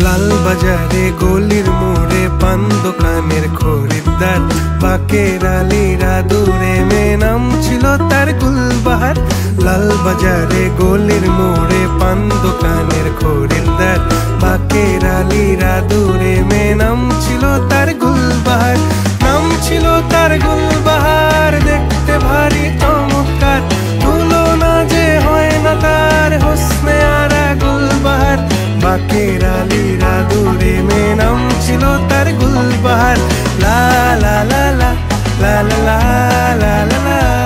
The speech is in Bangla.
লাল বাজারে গলির মোড়ে পান দোকানের খরিদ্দার, বাকের আলীরা দূরে মেয়ে নাম ছিল তার গুলবাহার। লাল বাজারে গলির মোড়ে পান দোকানের খরিদ্দার, বাকের আলীরা দূরে মেয়ে নাম ছিল তার গুলবাহার। নাম ছিল তার গুলবাহার, দেখতে ভারী চমৎকার, তুলনা যে হয় না তার হোসনে আরা গুলবাহার। বাকের আলীরা দূরে মেয়ে নাম ছিল তার গুলবাহার। লা লা লা লা লা লা লা লা লা।